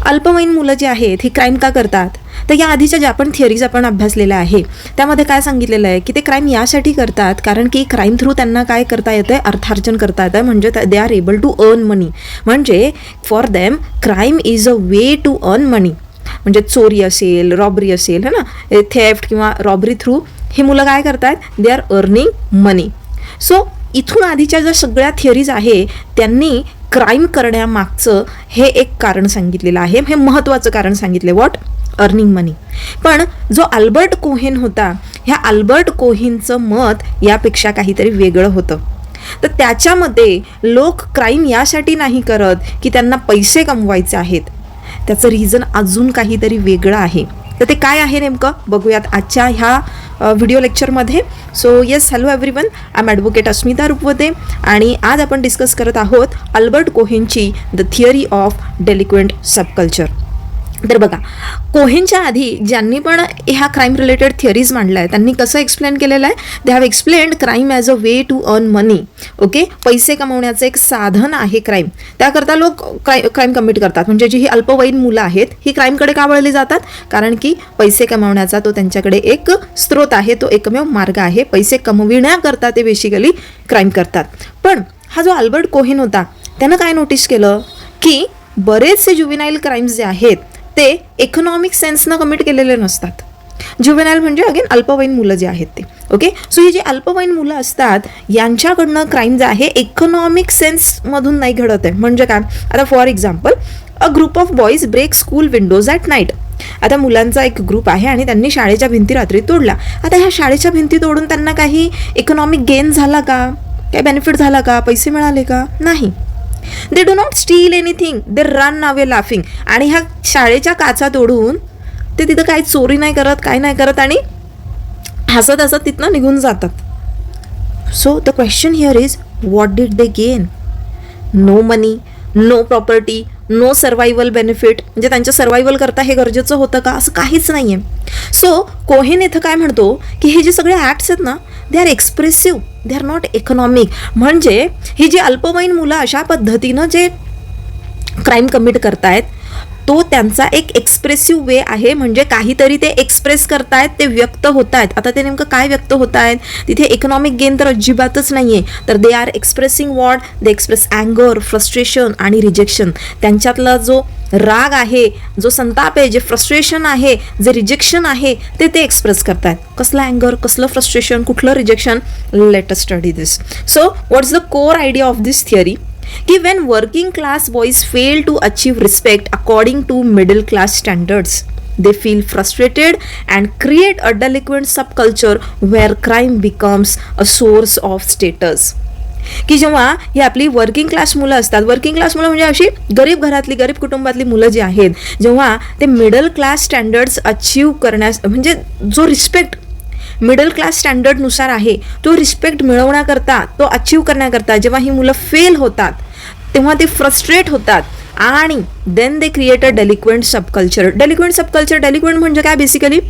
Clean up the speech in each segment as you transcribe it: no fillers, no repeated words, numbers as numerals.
अल्पवयीन मुलं जी आहेत ही क्राईम का करतात, तर या आधीच्या ज्या पण थिअरीज आपण अभ्यासलेल्या आहे त्यामध्ये काय सांगितलेलं आहे की ते क्राईम यासाठी करतात कारण की क्राईम थ्रू त्यांना काय करता येतं आहे, अर्थार्जन करता येतं आहे. म्हणजे they are able to earn money. म्हणजे for them crime is a way to earn money. म्हणजे चोरी असेल, रॉबरी असेल, है ना, थेफ्ट किंवा रॉबरी थ्रू हे मुलं काय करतात, they are earning money. So इथून आधीच्या ज्या सगळ्या थिअरीज आहे त्यांनी क्राईम करण्यामागचं हे एक कारण सांगितलेलं आहे, हे महत्त्वाचं कारण सांगितलं. व्हॉट? अर्निंग मनी. पण जो अल्बर्ट कोहेन होता, ह्या अल्बर्ट कोहेनचं मत यापेक्षा काहीतरी वेगळं होतं. तर त्याच्यामध्ये लोक क्राईम यासाठी नाही करत की त्यांना पैसे कमवायचे आहेत, त्याचं रिझन अजून काहीतरी वेगळं आहे. तर ते काय आहे नेमकं बघूयात आजच्या ह्या व्हिडिओ लेक्चरमध्ये. So yes, hello everyone, I am advocate Asmita Rupwate आणि आज आपण डिस्कस करत आहोत अल्बर्ट कोहेनची the theory of delinquent subculture. तर बघा, कोहेनच्या आधी ज्यांनी पण ह्या क्राईम रिलेटेड थिअरीज मांडल्या आहे त्यांनी कसं एक्सप्लेन केलेलं आहे, they have explained crime as a way to earn money. Okay, पैसे कमवण्याचं एक साधन आहे क्राईम. त्याकरता लोक क्राईम कमिट करतात. म्हणजे जी ही अल्पवयीन मुलं आहेत ही क्राईमकडे का वळली जातात, कारण की पैसे कमवण्याचा तो त्यांच्याकडे एक स्रोत आहे, तो एकमेव मार्ग आहे. पैसे कमविण्याकरता ते बेसिकली क्राईम करतात. पण हा जो अल्बर्ट कोहेन होता त्यानं काय नोटीस केलं की बरेचसे जुवेनाईल क्राईम्स जे आहेत ते इकॉनॉमिक सेन्सनं कमिट केलेले नसतात. जुवेनाईल म्हणजे अगेन अल्पवयीन मुलं जे आहेत ते. ओके, सो ही जी अल्पवयीन मुलं असतात यांच्याकडनं क्राईम जे आहे इकॉनॉमिक सेन्समधून नाही घडत आहे. म्हणजे काय, आता for example, a group of boys break school windows at night. आता मुलांचा एक ग्रुप आहे आणि त्यांनी शाळेच्या भिंती रात्री तोडल्या. आता ह्या शाळेच्या भिंती तोडून त्यांना काही इकॉनॉमिक गेन झाला का, काही बेनिफिट झाला का, पैसे मिळाले का? नाही. They do not steel anything, they run away laughing. आणि ह्या शाळेच्या काचा तोडून ते तिथं काही चोरी नाही करत, काय नाही करत आणि हसत हसत तिथनं निघून जातात. So the question here is, what did they gain? No money, no property, no survival benefit. म्हणजे त्यांच्या सर्वायवल करता हे गरजेचं होतं का? असं काहीच नाही आहे. सो कोहेन इथं काय म्हणतो की हे जे सगळे ॲक्ट्स आहेत ना, they are expressive, they are not economic. म्हणजे ही जी अल्पवयीन मुलं अशा पद्धतीनं जे क्राईम कमिट करतायत तो त्यांचा एक एक्सप्रेसिव्ह वे आहे. म्हणजे काहीतरी ते एक्सप्रेस करतायत, ते व्यक्त होत आहेत. आता ते नेमकं काय व्यक्त होत आहेत, तिथे इकॉनॉमिक गेन तर अजिबातच नाही आहे. तर they are expressing what, they express अँगर, फ्रस्ट्रेशन आणि रिजेक्शन. त्यांच्यातला जो राग आहे, जो संताप आहे, जे फ्रस्ट्रेशन आहे, जे रिजेक्शन आहे ते एक्सप्रेस करतायत. कसलं अँगर, कसलं फ्रस्ट्रेशन, कुठलं rejection? Let us study this. So what's the core idea of this theory की when working class boys fail to achieve respect according to middle class standards, they feel frustrated and create a delinquent subculture where crime becomes a source of status. की जेव्हा ही आपली working class मुलं असतात, working class मुलं म्हणजे अशी गरीब घरातली, गरीब कुटुंबातली मुलं जी आहेत, जेव्हा ते मिडल क्लास स्टँडर्ड्स अचीव करण्यास, म्हणजे जो रिस्पेक्ट मिडल क्लास स्टँडर्डनुसार आहे तो रिस्पेक्ट मिळवण्याकरता, तो अचीव करण्याकरता जेव्हा ही मुलं फेल होतात तेव्हा ते फ्रस्ट्रेट होतात आणि then they create a delinquent subculture. Delinquent म्हणजे काय बेसिकली,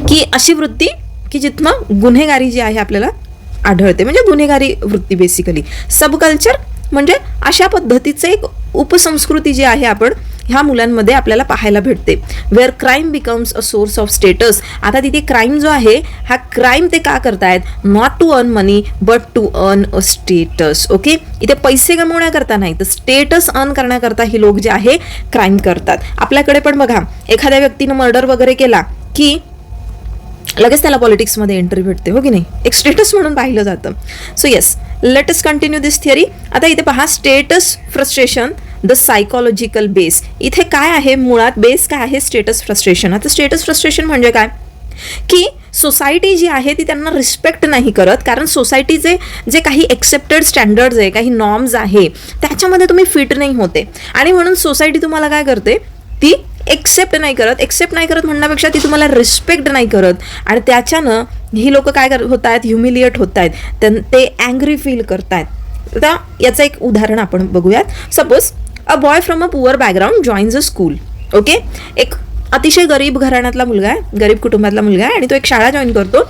की अशी वृत्ती की जिथनं गुन्हेगारी जी आहे आपल्याला आढळते, म्हणजे गुन्हेगारी वृत्ती बेसिकली. सबकल्चर म्हणजे अशा पद्धतीचं एक उपसंस्कृती जी आहे आपण ह्या मुलांमध्ये आपल्याला पाहायला भेटते. Where crime becomes a source of status. आता तिथे क्राईम जो आहे हा क्राईम ते का करतायत, not to earn money but to earn a status. Okay, इथे पैसे कमवण्याकरता नाही तर स्टेटस अर्न करण्याकरता ही लोक जे आहे क्राईम करतात. आपल्याकडे पण बघा, एखाद्या व्यक्तीनं मर्डर वगैरे केला की लगेच त्याला पॉलिटिक्समध्ये एंट्री भेटते, हो की नाही, एक स्टेटस म्हणून पाहिलं जातं. So yes, let us continue this theory. आता इथे पहा, status frustration the psychological base. इथे काय आहे, मुळात बेस काय आहे, स्टेटस फ्रस्ट्रेशन. आता स्टेटस फ्रस्ट्रेशन म्हणजे काय की सोसायटी जी आहे ती त्यांना रिस्पेक्ट नाही करत, कारण सोसायटीचे जे काही एक्सेप्टेड स्टँडर्ड्स आहे, काही नॉर्म्स आहे त्याच्यामध्ये तुम्ही फिट नाही होते आणि म्हणून सोसायटी तुम्हाला काय करते, ती एक्सेप्ट नाही करत म्हणण्यापेक्षा ती तुम्हाला रिस्पेक्ट नाही करत आणि त्याच्यानं ही लोक काय होत आहेत, ह्युमिलिएट होत आहेत, ते अँग्री फील करत आहेत. आता याचं एक उदाहरण आपण बघूयात. Suppose a boy from a poor background joins a school. Okay, एक अतिशय गरीब घराण्यातला मुलगा आहे, गरीब कुटुंबातला मुलगा आहे आणि तो एक शाळा जॉईन करतो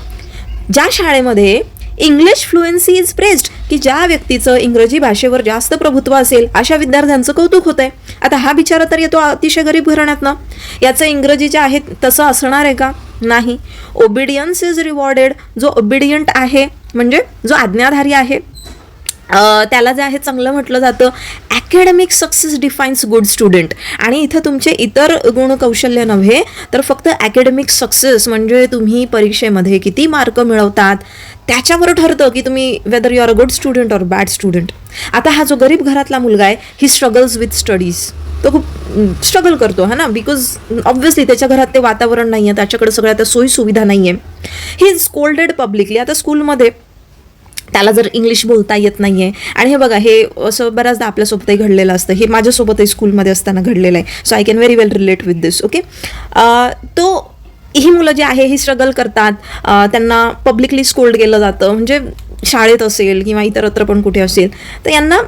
ज्या शाळेमध्ये इंग्लिश फ्लुएन्सी इज प्रेस्ड, की ज्या व्यक्तीचं इंग्रजी भाषेवर जास्त प्रभुत्व असेल अशा विद्यार्थ्यांचं कौतुक होतंय. आता हा बिचारा तर येतो अतिशय गरीब घराण्यातनं, याचं इंग्रजी जे आहे तसं असणार आहे का? नाही. ओबिडियन्स इज रिवॉर्डेड, जो ओबिडियंट आहे म्हणजे जो आज्ञाधारी आहे त्याला जे आहे चांगलं म्हटलं जातं. Academic success defines good student, आणि इथं तुमचे इतर गुण कौशल्य नव्हे तर फक्त ॲकॅडमिक सक्सेस म्हणजे तुम्ही परीक्षेमध्ये किती मार्क मिळवतात त्याच्यावर ठरतं की तुम्ही whether you are a good student or bad student. आता हा जो गरीब घरातला मुलगा आहे, ही स्ट्रगल्स विथ स्टडीज, तो खूप स्ट्रगल करतो है ना, बिकॉज ऑब्व्हियसली त्याच्या घरात ते वातावरण नाही आहे, त्याच्याकडे सगळ्या त्या सोयीसुविधा नाही आहे. He is scolded publicly. आता स्कूलमध्ये त्याला जर इंग्लिश बोलता येत नाही आहे, आणि हे बघा हे असं बऱ्याचदा आपल्यासोबतही घडलेलं असतं, हे माझ्यासोबतही स्कूलमध्ये असताना घडलेलं आहे, so I can very well relate with this. Okay, तो ही मुलं जी आहे ही स्ट्रगल करतात, त्यांना पब्लिकली स्कोल्ड केलं जातं, म्हणजे शाळेत असेल किंवा इतरत्र पण कुठे असेल तर यांना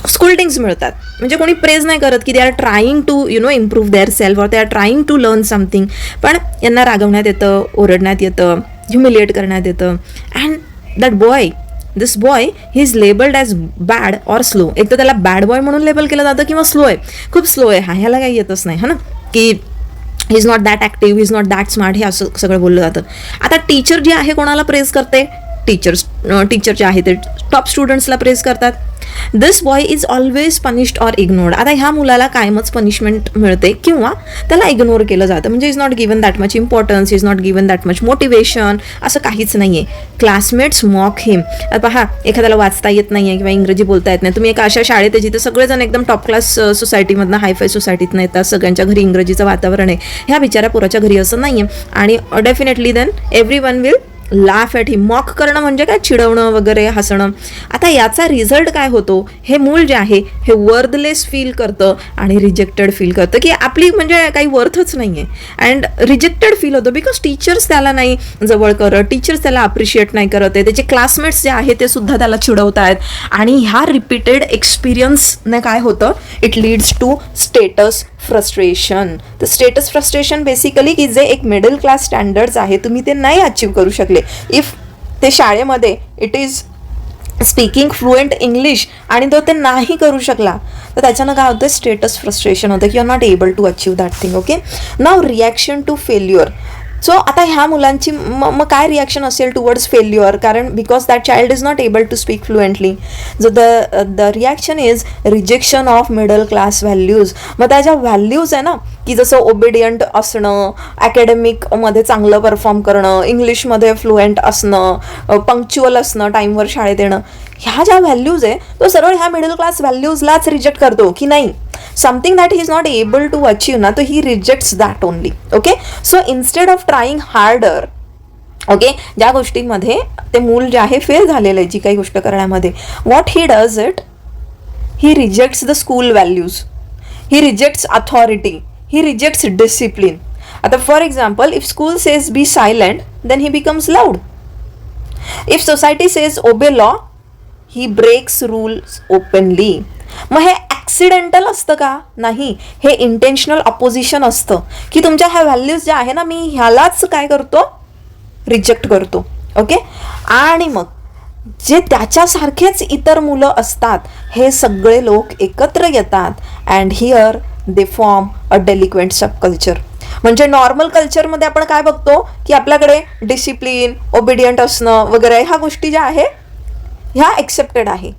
स्कोल्डिंग्स मिळतात. म्हणजे कोणी प्रेज नाही करत की they are trying to improve their self, or they are trying to learn something, पण यांना रागवण्यात येतं, ओरडण्यात येतं, ह्युमिलिएट करण्यात येतं. And that boy, this boy he is labelled as bad or slow. एक तर त्याला बॅड बॉय म्हणून लेबल केलं जातं किंवा स्लो आहे, खूप स्लो आहे हा, ह्याला काही येतच नाही, है ना, की ही is not that active, he is not that smart, हे असं सगळं बोललं जातं. आता टीचर जी आहे कोणाला प्रेज करते? टीचर जे आहे ते टॉप स्टुडंट्सला प्रेज करतात. This boy is always punished or ignored. आता ह्या मुलाला कायमच पनिशमेंट मिळते किंवा त्याला इग्नोर केलं जातं, म्हणजे is not given that much importance, is not given that much motivation, असं काहीच नाही आहे. क्लासमेट्स मॉक हिम. पहा, एखाद्याला वाचता येत नाही आहे किंवा इंग्रजी बोलता येत नाही, तुम्ही एका अशा शाळेत आहे जिथे सगळेजण एकदम टॉप क्लास सोसायटीमधनं, हायफाय सोसायटीतनं येतात, सगळ्यांच्या घरी इंग्रजीचं वातावरण आहे, ह्या बिचाऱ्या पोराच्या घरी असं नाही आहे, आणि definitely then everyone will laugh at him. Mock करणं म्हणजे काय? चिडवणं वगैरे, हसणं. आता याचा रिझल्ट काय होतो? हे मूल जे आहे हे वर्थलेस फील करतं आणि रिजेक्टेड फील करतं, की आपली म्हणजे काही वर्थच नाही आहे, अँड रिजेक्टेड फील होतं बिकॉज टीचर्स त्याला नाही जवळ करत, टीचर्स त्याला अप्रिशिएट नाही करत आहे, त्याचे क्लासमेट्स जे आहे ते सुद्धा त्याला चिडवत आहेत, आणि ह्या रिपीटेड एक्सपिरियन्सने काय होतं? It leads to status frustration. तर स्टेटस फ्रस्ट्रेशन बेसिकली की जे एक मिडल क्लास स्टँडर्ड्स आहे तुम्ही ते नाही अचीव करू शकले. इफ ते शाळेमध्ये it is speaking fluent English आणि तो ते नाही करू शकला तर त्याच्यानं काय होतं? स्टेटस फ्रस्ट्रेशन होतं, की you are not able to achieve that thing. Okay, नाव रिॲक्शन टू फेल्युअर. सो आता ह्या मुलांची मग काय रिॲक्शन असेल टुवर्ड्स फेल्युअर? कारण because that child is not able to speak fluently, जो the reaction is rejection of middle class values. मग त्या ज्या व्हॅल्यूज आहे ना, की जसं ओबिडियंट असणं, ॲकॅडमिकमध्ये चांगलं परफॉर्म करणं, इंग्लिशमध्ये फ्लुएंट असणं, पंक्च्युअल असणं, टाईमवर शाळेत येणं, ह्या ज्या व्हॅल्यूज आहे तो सरळ ह्या मिडल क्लास व्हॅल्यूजलाच रिजेक्ट करतो, की नाही something that he is not able to achieve ना, तो he rejects that only. Okay, so instead of trying harder, okay, ज्या गोष्टींमध्ये ते मूल जे आहे फेल झालेलं आहे जी काही गोष्ट करण्यामध्ये, what he does it, he rejects the school values, he rejects authority, he rejects discipline. आता for example, if school says be silent then he becomes loud. If society says obey law, he breaks rules openly. मग हे accidental असतं का? नाही, हे इंटेन्शनल opposition असतं, की तुमच्या ह्या व्हॅल्यूज ज्या आहे ना मी ह्यालाच काय करतो? रिजेक्ट करतो. ओके, आणि मग जे त्याच्यासारखेच इतर मुलं असतात हे सगळे लोक एकत्र येतात and here they form a delinquent subculture. म्हणजे नॉर्मल कल्चरमध्ये आपण काय बघतो की आपल्याकडे डिसिप्लिन, ओबिडियंट असणं वगैरे ह्या गोष्टी ज्या आहे ह्या एक्सेप्टेड आहे.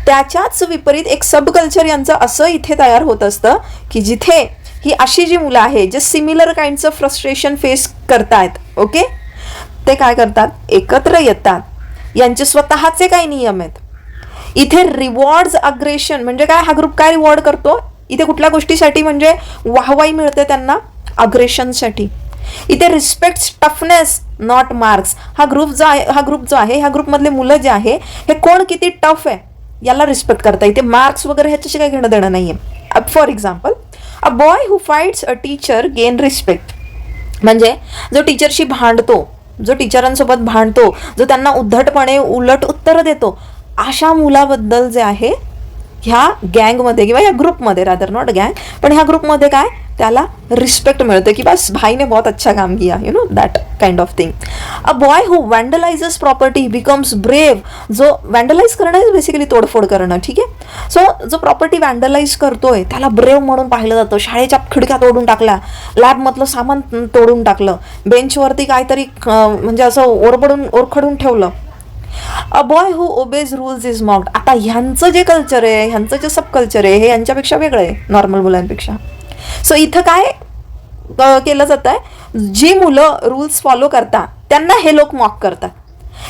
त्याच्याच विपरीत एक सब कल्चर यांचं असं इथे तयार होत असतं की जिथे ही अशी जी मुलं आहे जे सिमिलर काइंडचं फ्रस्ट्रेशन फेस करतायत, ओके, ते काय करतात? एकत्र येतात. यांचे स्वतःचे काही नियम आहेत. इथे रिवॉर्ड्स अग्रेशन म्हणजे काय? हा ग्रुप काय रिवॉर्ड करतो इथे कुठल्या गोष्टीसाठी? म्हणजे वाहवाई मिळते त्यांना अग्रेशनसाठी. इथे रिस्पेक्ट टफनेस नॉट मार्क्स. हा ग्रुप जो आहे ह्या ग्रुपमधले मुलं जे आहे हे कोण किती टफ आहे याला रिस्पेक्ट करता. इथे मार्क्स वगैरे ह्याच्याशी काही घेणं देणं नाही आहे. For example, a boy who fights a teacher gain respect. म्हणजे जो टीचरशी भांडतो, जो टीचरांसोबत भांडतो, जो त्यांना उद्धटपणे उलट उत्तर देतो, अशा मुलाबद्दल जे आहे ह्या गँगमध्ये किंवा ह्या ग्रुपमध्ये, रादर नॉट गँग, पण ह्या ग्रुपमध्ये काय त्याला रिस्पेक्ट मिळतं की बस भाईने बहुत अच्छा काम किया, you know that kind of thing. A boy who vandalizes property becomes brave. जो वॅन्डलाइज करणं इज बेसिकली तोडफोड करणं, ठीक आहे. सो जो प्रॉपर्टी वॅन्डलाइज करतोय त्याला ब्रेव म्हणून पाहिलं जातं. शाळेच्या खिडक्या तोडून टाकल्या, लॅबमधलं सामान तोडून टाकलं, बेंचवरती काहीतरी म्हणजे असं ओरखडून ठेवलं. अ boy who obeys rules is mocked. आता ह्यांचं जे कल्चर आहे, ह्यांचं जे सब कल्चर आहे, हे यांच्यापेक्षा वेगळं आहे नॉर्मल मुलांपेक्षा. सो इथं काय केलं जात आहे, जी मुलं रूल्स फॉलो करतात त्यांना हे लोक मॉक करतात.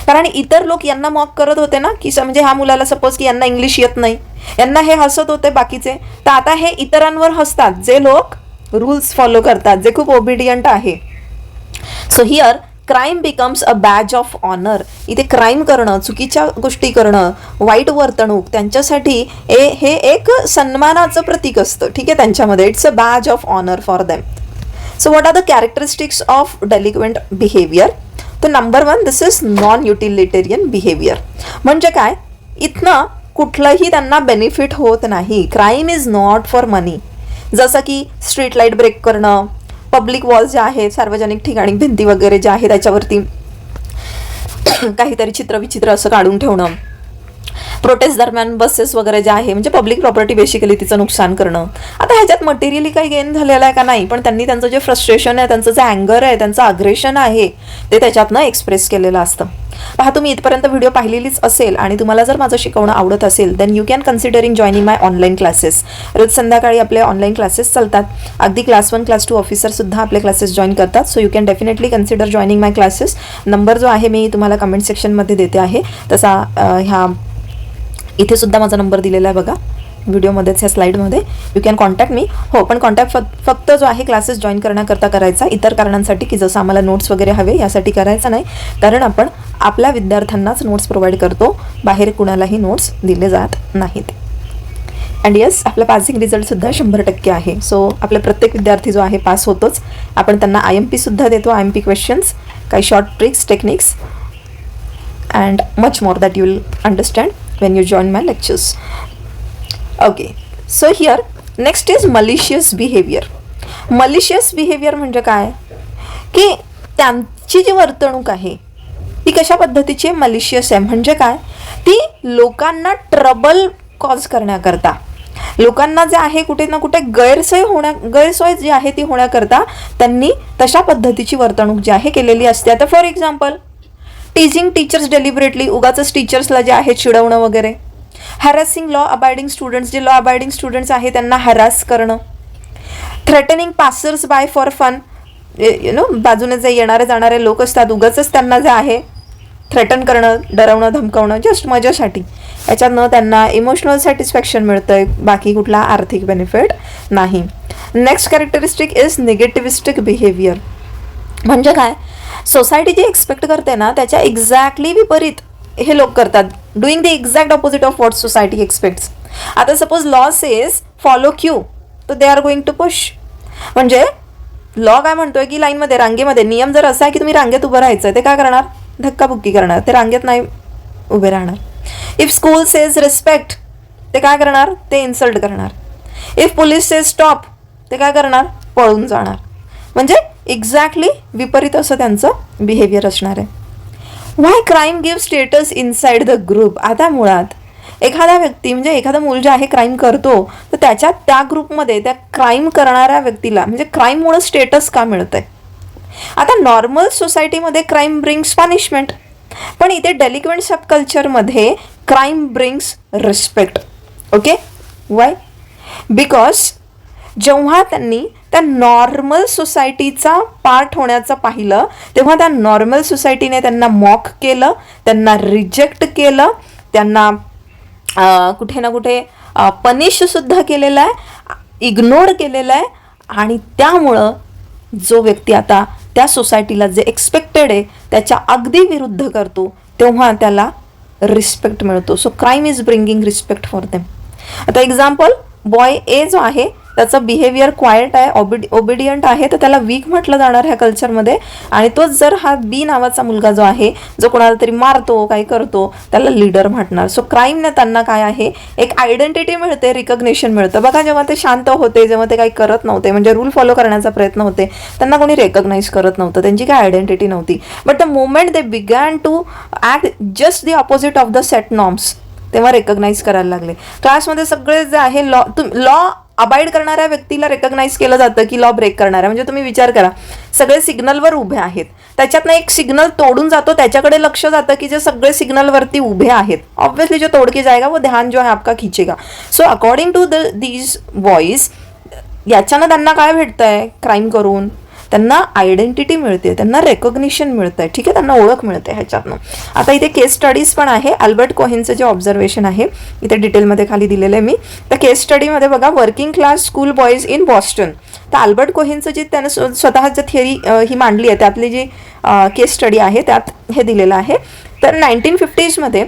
कारण इतर लोक यांना मॉक करत होते ना, की म्हणजे ह्या मुलाला सपोज की यांना इंग्लिश येत नाही, यांना हे हसत होते बाकीचे, तर आता हे इतरांवर हसतात जे लोक रूल्स फॉलो करतात, जे खूप ओबिडियंट आहे. So here crime becomes a badge of honour. इथे क्राईम करणं, चुकीच्या गोष्टी करणं, वाईट वर्तणूक त्यांच्यासाठी हे एक सन्मानाचं प्रतीक असतं, ठीक आहे. त्यांच्यामध्ये it's a badge of honour for them. So what are the characteristics of delinquent behaviour? तर number 1, this is non utilitarian behaviour. म्हणजे काय, इथनं कुठलंही त्यांना बेनिफिट होत नाही. Crime is not for money. जसं की स्ट्रीट लाईट ब्रेक करणं, पब्लिक वॉल्स जे आहेत, सार्वजनिक ठिकाणी भिंती वगैरे जे आहे त्याच्यावरती काहीतरी चित्रविचित्र असं काढून ठेवणं, प्रोटेस्ट दरम्यान बसेस वगैरे जे आहे म्हणजे पब्लिक प्रॉपर्टी बेसिकली तिचं नुकसान करणं. आता ह्याच्यात मटेरियली काही गेन झालेलं आहे का नाही, पण त्यांनी त्यांचं जे फ्रस्ट्रेशन आहे, त्यांचं जे अँगर आहे, त्यांचं अग्रेशन आहे ते त्याच्यातनं एक्सप्रेस केलेलं असतं. पहा, तुम्ही इथपर्यंत व्हिडिओ पाहिलेलीच असेल आणि तुम्हाला जर माझं शिकवणं आवडत असेल then you can considering joining my online classes. रोज संध्याकाळी आपले ऑनलाईन क्लासेस चालतात. अगदी क्लास 1, क्लास 2 ऑफिसरसुद्धा आपले क्लासेस जॉईन करतात. So you can definitely consider joining my classes. Number जो आहे मी तुम्हाला कमेंट सेक्शनमध्ये देते आहे, तसा ह्या इथे सुद्धा माझा नंबर दिलेला आहे बघा व्हिडिओमध्येच, ह्या स्लाईडमध्ये. यू कॅन कॉन्टॅक्ट मी. हो, पण कॉन्टॅक्ट फक्त जो आहे क्लासेस जॉईन करण्याकरता करायचा, इतर कारणांसाठी की जसं आम्हाला नोट्स वगैरे हवे यासाठी करायचा नाही. कारण आपण आपल्या विद्यार्थ्यांनाच नोट्स प्रोव्हाइड करतो, बाहेर कुणालाही नोट्स दिले जात नाहीत. अँड येस, आपला पासिंग रिझल्टसुद्धा 100% आहे. सो आपला प्रत्येक विद्यार्थी जो आहे पास होतोच. आपण त्यांना IMP-सुद्धा देतो, IMP क्वेश्चन्स, काही short tricks, techniques and much more that you will understand when you join my lectures. Okay, so here next is malicious behavior. Malicious behavior म्हणजे काय, की त्यांची जी वर्तणूक आहे ती कशा पद्धतीची आहे, मलिशियस आहे. म्हणजे काय, ती लोकांना ट्रबल कॉज करण्याकरता, लोकांना जे आहे कुठे ना कुठे गैरसोय जी आहे ती होण्याकरता त्यांनी तशा पद्धतीची वर्तणूक जी आहे केलेली असते. आता for example, teasing teachers deliberately, उगाच टीचर्सला जे आहे चिडवणं वगैरे. हॅरॅसिंग लॉ अबायडिंग स्टुडंट्स, जे लॉ अबायडिंग स्टुडंट्स आहे त्यांना हॅरास करणं. Threatening passers by for fun, you know बाजूने जे येणारे जाणारे लोक असतात उगाचच त्यांना जे आहे थ्रेटन करणं, डरवणं, धमकवणं जस्ट मजासाठी. याच्यातनं त्यांना इमोशनल सॅटिस्फॅक्शन मिळतंय, बाकी कुठला आर्थिक बेनिफिट नाही. Next characteristic is negativistic behaviour. म्हणजे काय, सोसायटी जी एक्सपेक्ट करते ना त्याच्या एक्झॅक्टली विपरीत हे लोक करतात, doing the exact opposite of what society expects. आता suppose law says follow queue, तर they are going to push. म्हणजे लॉ काय म्हणतोय की लाईनमध्ये, रांगेमध्ये नियम जर असा आहे की तुम्ही रांगेत उभं राहायचं, ते काय करणार, धक्काबुक्की करणार, ते रांगेत नाही उभे राहणार. इफ स्कूल सेज रिस्पेक्ट, ते काय करणार, ते इन्सल्ट करणार. इफ पोलीस सेज स्टॉप, ते काय करणार, पळून जाणार. म्हणजे एक्झॅक्टली विपरीत असं त्यांचं बिहेवियर असणार आहे. Why crime give status inside the group. आता मुळात एखादा व्यक्ती म्हणजे एखादा मूल जे आहे क्राईम करतो, तर त्या ग्रुपमध्ये त्या क्राईम करणाऱ्या व्यक्तीला म्हणजे क्राईममुळे स्टेटस का मिळतंय. आता नॉर्मल सोसायटीमध्ये क्राईम ब्रिंग्स पनिशमेंट, पण इथे डेलिक्वेंट सबकल्चरमध्ये crime brings respect. Okay, why, because जेव्हा त्यांनी त्या नॉर्मल सोसायटीचा पार्ट होण्याचं पाहिलं तेव्हा त्या नॉर्मल सोसायटीने त्यांना मॉक केलं, त्यांना रिजेक्ट केलं, त्यांना कुठे ना कुठे पनिशसुद्धा केलेलं आहे, इग्नोर केलेलं आहे. आणि त्यामुळं जो व्यक्ती आता त्या सोसायटीला जे एक्सपेक्टेड आहे त्याच्या अगदी विरुद्ध करतो तेव्हा त्याला रिस्पेक्ट मिळतो. So crime is bringing respect for them. आता एक्झाम्पल, बॉय ए जो आहे त्याचं बिहेवियर क्वायट आहे, ओबिडियंट आहे, तर त्याला वीक म्हटलं जाणार ह्या कल्चरमध्ये. आणि तोच जर हा बी नावाचा मुलगा जो आहे, जो कोणाला तरी मारतो, काही करतो, त्याला लीडर म्हटणार. सो क्राईमने त्यांना काय आहे, एक आयडेंटिटी मिळते, रिकग्निशन मिळतं. बघा, जेव्हा ते शांत होते, जेव्हा ते काही करत नव्हते, म्हणजे रूल फॉलो करण्याचा प्रयत्न होते, त्यांना कोणी रेकग्नाइज करत नव्हतं, त्यांची काय आयडेंटिटी नव्हती. But the moment they began to act just the opposite of the set norms, तेव्हा रेकग्नाइज करायला लागले. क्लासमध्ये सगळे जे आहे लॉ अबाईड करणाऱ्या व्यक्तीला रेकग्नाइज केलं जातं की लॉ ब्रेक करणाऱ्या. म्हणजे तुम्ही विचार करा, सगळे सिग्नलवर उभे आहेत, त्याच्यातनं एक सिग्नल तोडून जातो, त्याच्याकडे लक्ष जातं की जे सगळे सिग्नलवरती उभे आहेत, ऑब्वियसली जो तोड के जाएगा वो ध्यान जो है आपका खींचेगा. So according to these boys, याच्यानं त्यांना काय भेटतंय, क्राईम करून त्यांना आयडेंटिटी मिळते, त्यांना रेकग्निशन मिळतंय, ठीक आहे, त्यांना ओळख मिळते ह्याच्यातनं. आता इथे केस स्टडीज पण आहे. अल्बर्ट कोहेनचं जे ऑब्झर्वेशन आहे इथे डिटेलमध्ये खाली दिलेलं आहे मी. तर केस स्टडीमध्ये बघा, working class school boys in Boston. तर अल्बर्ट कोहेनचं जे त्यानं स्वतःचं थिअरी ही मांडली आहे, त्यातली जी केस स्टडी आहे त्यात हे दिलेलं आहे. तर 1950मध्ये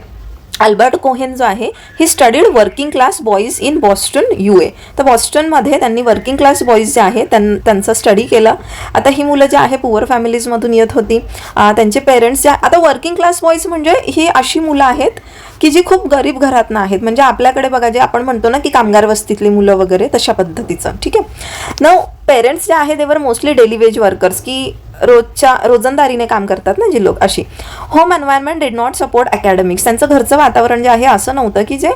अल्बर्ट कोहेन जो आहे, he studied working class boys in Boston USA. तर बॉस्टनमध्ये त्यांनी वर्किंग क्लास बॉईज जे आहे त्यांचं स्टडी केलं. आता ही मुलं जे आहे पुअर फॅमिलीजमधून येत होती, त्यांचे पेरेंट्स जे, आता वर्किंग क्लास बॉईज म्हणजे ही अशी मुलं आहेत की जी खूप गरीब घरातनं आहेत. म्हणजे आपल्याकडे बघा, जे आपण म्हणतो ना की कामगार वस्तीतली मुलं वगैरे, तशा पद्धतीचं, ठीक आहे ना. पेरेंट्स जे आहे देवर मोस्टली डेली वेज वर्कर्स, की रोजंदारीने काम करतात ना जी लोक, अशी. Home environment did not support academics. त्यांचं घरचं वातावरण जे आहे असं नव्हतं की जे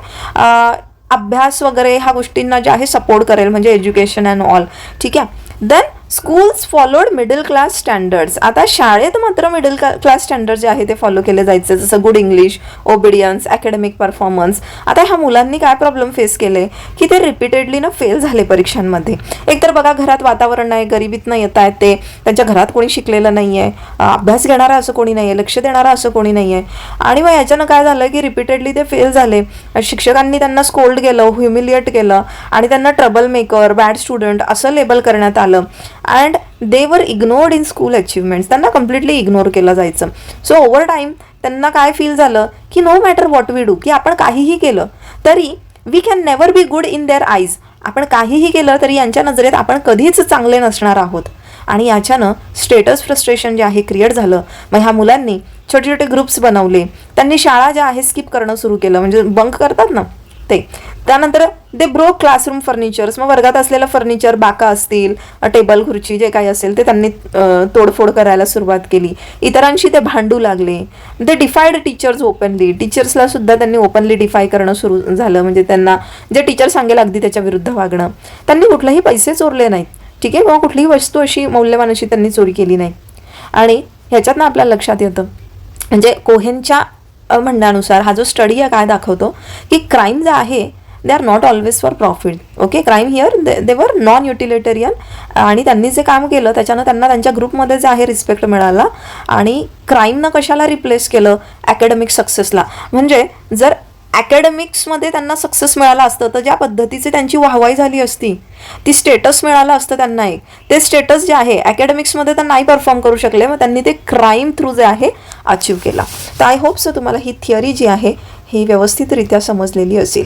अभ्यास वगैरे ह्या गोष्टींना जे आहे सपोर्ट करेल, म्हणजे एज्युकेशन अँड ऑल, ठीक आहे. Then schools followed middle class standards. आता शाळेत मात्र मिडल क्लास स्टँडर्ड जे आहे ते फॉलो केले जायचे, जसं good English, obedience, academic performance. आता ह्या मुलांनी काय प्रॉब्लेम फेस केले की ते रिपीटेडली ना फेल झाले परीक्षांमध्ये. एकतर बघा, घरात वातावरण नाही, गरिबीतनं येत आहेत ते, त्यांच्या घरात कोणी शिकलेलं नाही आहे, अभ्यास घेणारा असं कोणी नाही आहे, लक्ष देणारा असं कोणी नाही आहे. आणि मग याच्यानं काय झालं की रिपीटेडली ते फेल झाले. शिक्षकांनी त्यांना स्कोल्ड केलं, ह्युमिलिएट केलं आणि त्यांना ट्रबल मेकर, बॅड स्टुडंट असं लेबल करण्यात आलं. अँड दे वर इग्नोर्ड इन स्कूल अचिव्हमेंट्स. त्यांना कम्प्लिटली इग्नोर केलं जायचं. सो ओव्हर टाईम त्यांना काय फील झालं की no matter what we do, की आपण काहीही केलं तरी we can never be good in their eyes. आपण काहीही केलं तरी यांच्या नजरेत आपण कधीच चांगले नसणार आहोत. आणि याच्यानं स्टेटस फ्रस्ट्रेशन जे आहे क्रिएट झालं. मग ह्या मुलांनी छोटे छोटे ग्रुप्स बनवले, त्यांनी शाळा ज्या आहे स्किप करणं सुरू केलं, म्हणजे बंक करतात ना ते. त्यानंतर दे ब्रोक क्लासरूम फर्निचर्स. मग वर्गात असलेलं फर्निचर, बाका असतील, टेबल खुर्ची जे काही असेल ते त्यांनी तोडफोड करायला सुरुवात केली. इतरांशी ते भांडू लागले. दे डिफाईड टीचर्स ओपनली. टीचर्सला सुद्धा त्यांनी ओपनली डिफाय करणं सुरू झालं, म्हणजे त्यांना जे टीचर सांगेल अगदी त्याच्या विरुद्ध वागणं. त्यांनी कुठलेही पैसे चोरले नाहीत, ठीक आहे, किंवा कुठलीही वस्तू अशी मौल्यवान अशी त्यांनी चोरी केली नाही. आणि ह्याच्यातनं आपल्याला लक्षात येतं, म्हणजे कोहेनच्या म्हणण्यानुसार हा जो स्टडी आहे काय दाखवतो की क्राईम जे आहे they are not always for profit. Okay, crime here they were non utilitarian. आणि त्यांनी जे काम केलं त्याच्यानं त्यांना त्यांच्या ग्रुपमध्ये जे आहे रिस्पेक्ट मिळाला. आणि क्राईमनं कशाला रिप्लेस केलं, अकॅडमिक सक्सेसला. म्हणजे जर अकॅडमिक्समध्ये त्यांना सक्सेस मिळालं असतं तर ज्या पद्धतीची त्यांची वाहवाई झाली असती, ती स्टेटस मिळालं असतं त्यांना, एक ते स्टेटस जे आहे अकॅडमिक्समध्ये तर नाही परफॉर्म करू शकले, मग त्यांनी ते क्राईम थ्रू जे आहे अचीव केला. तर आय होप सो तुम्हाला ही थिअरी जी आहे ही व्यवस्थितरित्या समजलेली असेल.